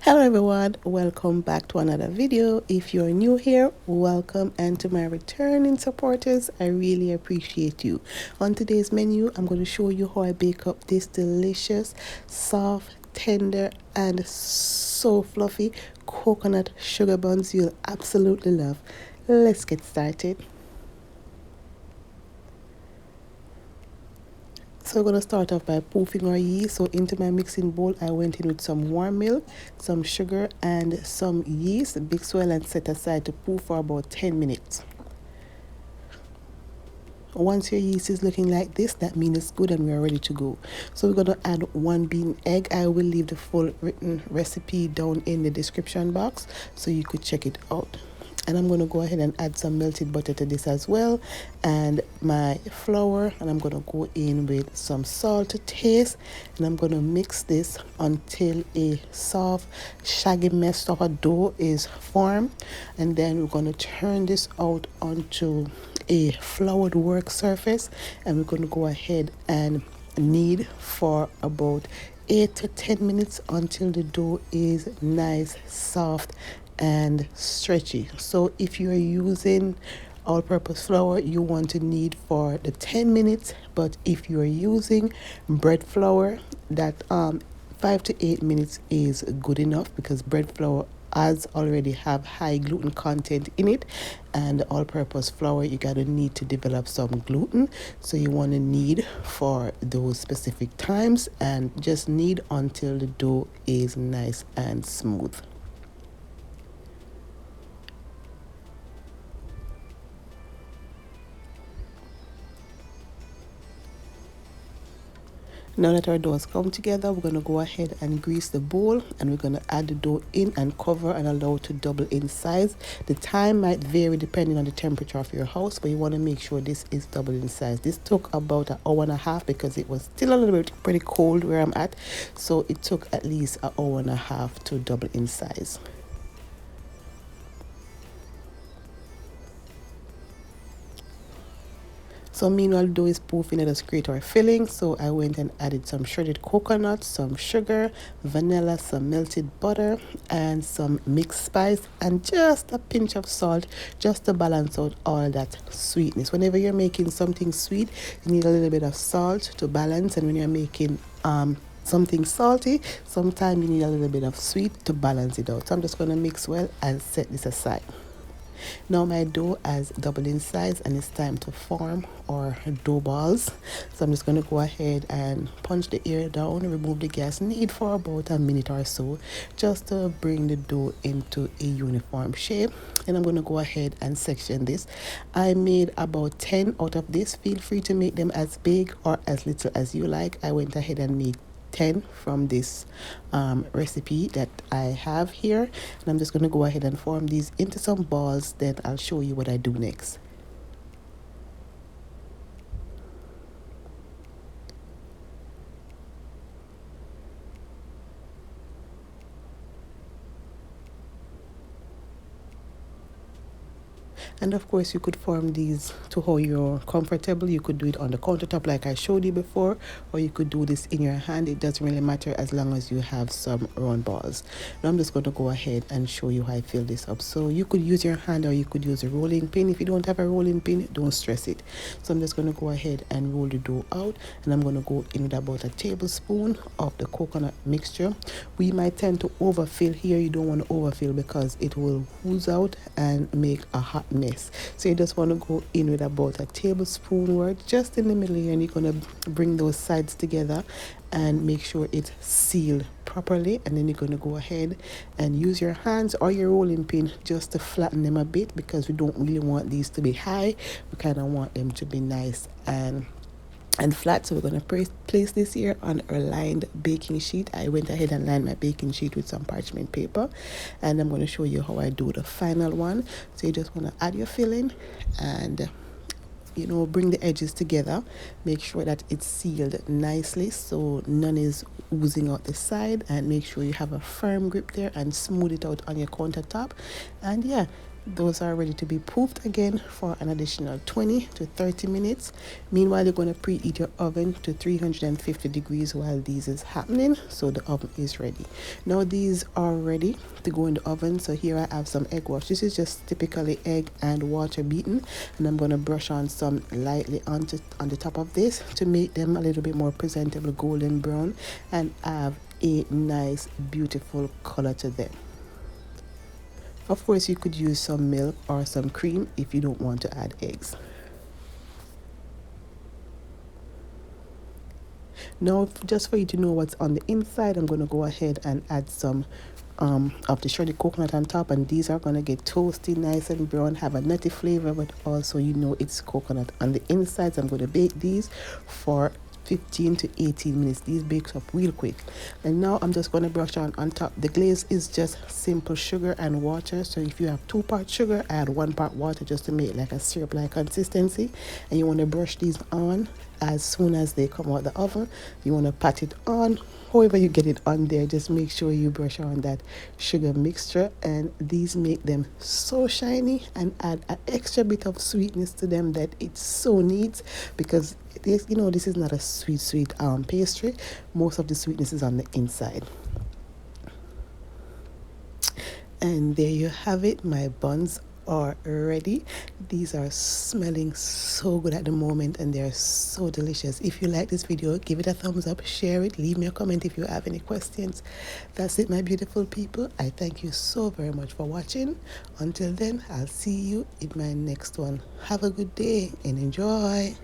Hello everyone, welcome back to another video. If you're new here, welcome, and to my returning supporters, I really appreciate you. On today's menu, I'm going to show you how I bake up this delicious, soft, tender, and so fluffy coconut sugar buns you'll absolutely love. Let's get started. So we're going to start off by proofing our yeast. So into my mixing bowl, I went in with some warm milk, some sugar, and some yeast. Mix well and set aside to proof for about 10 minutes. Once your yeast is looking like this, that means it's good and we are ready to go. So we're going to add 1 beaten egg. I will leave the full written recipe down in the description box so you could check it out. And I'm going to go ahead and add some melted butter to this as well, and my flour, and I'm going to go in with some salt to taste, and I'm going to mix this until a soft shaggy mess of a dough is formed. And then we're going to turn this out onto a floured work surface, and we're going to go ahead and knead for about 8 to 10 minutes until the dough is nice, soft, and stretchy. So if you are using all-purpose flour, you want to knead for the 10 minutes, but if you are using bread flour, that 5 to 8 minutes is good enough, because bread flour as already have high gluten content in it, and all-purpose flour, you gotta need to develop some gluten, so you want to knead for those specific times and just knead until the dough is nice and smooth. Now that our dough has come together, we're going to go ahead and grease the bowl, and we're going to add the dough in and cover and allow it to double in size. The time might vary depending on the temperature of your house, but you want to make sure this is double in size. This took about an hour and a half because it was still a little bit pretty cold where I'm at, so it took at least an hour and a half to double in size. So meanwhile, dough is proofing, let us create our filling. So I went and added some shredded coconut, some sugar, vanilla, some melted butter, and some mixed spice, and just a pinch of salt, just to balance out all that sweetness. Whenever you're making something sweet, you need a little bit of salt to balance, and when you're making something salty, sometimes you need a little bit of sweet to balance it out. So I'm just going to mix well and set this aside. Now my dough has doubled in size, and it's time to form our dough balls. So I'm just going to go ahead and punch the air down, remove the gas, knead for about a minute or so, just to bring the dough into a uniform shape. And I'm going to go ahead and section this. I made about 10 out of this. Feel free to make them as big or as little as you like. I went ahead and made 10 from this recipe that I have here, and I'm just going to go ahead and form these into some balls. Then I'll show you what I do next. And of course, you could form these to how you're comfortable. You could do it on the countertop like I showed you before, or you could do this in your hand. It doesn't really matter as long as you have some round balls. Now I'm just going to go ahead and show you how I fill this up. So you could use your hand, or you could use a rolling pin. If you don't have a rolling pin, don't stress it. So I'm just going to go ahead and roll the dough out, and I'm going to go in with about a tablespoon of the coconut mixture. We might tend to overfill here. You don't want to overfill because it will ooze out and make a hot mess. So you just want to go in with about a tablespoon worth just in the middle here, and you're going to bring those sides together and make sure it's sealed properly. And then you're going to go ahead and use your hands or your rolling pin just to flatten them a bit, because we don't really want these to be high. We kind of want them to be nice and flat. So we're going to place this here on our lined baking sheet. I went ahead and lined my baking sheet with some parchment paper, and I'm going to show you how I do the final one. So you just want to add your filling and bring the edges together. Make sure that it's sealed nicely so none is oozing out the side, and make sure you have a firm grip there and smooth it out on your countertop. And yeah, Those are ready to be poofed again for an additional 20 to 30 minutes. Meanwhile, you're going to preheat your oven to 350 degrees while these is happening, so the oven is ready. Now these are ready to go in the oven. So here I have some egg wash. This is just typically egg and water beaten, and I'm going to brush on some lightly on the top of this to make them a little bit more presentable, golden brown, and have a nice beautiful color to them. Of course, you could use some milk or some cream if you don't want to add eggs. Now, just for you to know what's on the inside, I'm going to go ahead and add some of the shredded coconut on top, and these are going to get toasty, nice and brown, have a nutty flavor, but also it's coconut on the insides. I'm going to bake these for 15 to 18 minutes. These bake up real quick. And now I'm just going to brush on top. The glaze is just simple sugar and water. So if you have 2 parts sugar, add 1 part water just to make like a syrup like consistency. And you want to brush these on as soon as they come out the oven. You want to pat it on. However you get it on there, just make sure you brush on that sugar mixture, and these make them so shiny and add an extra bit of sweetness to them that it so needs, because this is not a sweet pastry. Most of the sweetness is on the inside. And there you have it. My buns are ready. These are smelling so good at the moment, and they're so delicious. If you like this video, give it a thumbs up, share it, leave me a comment if you have any questions. That's it, my beautiful people. I thank you so very much for watching. Until then, I'll see you in my next one. Have a good day and enjoy.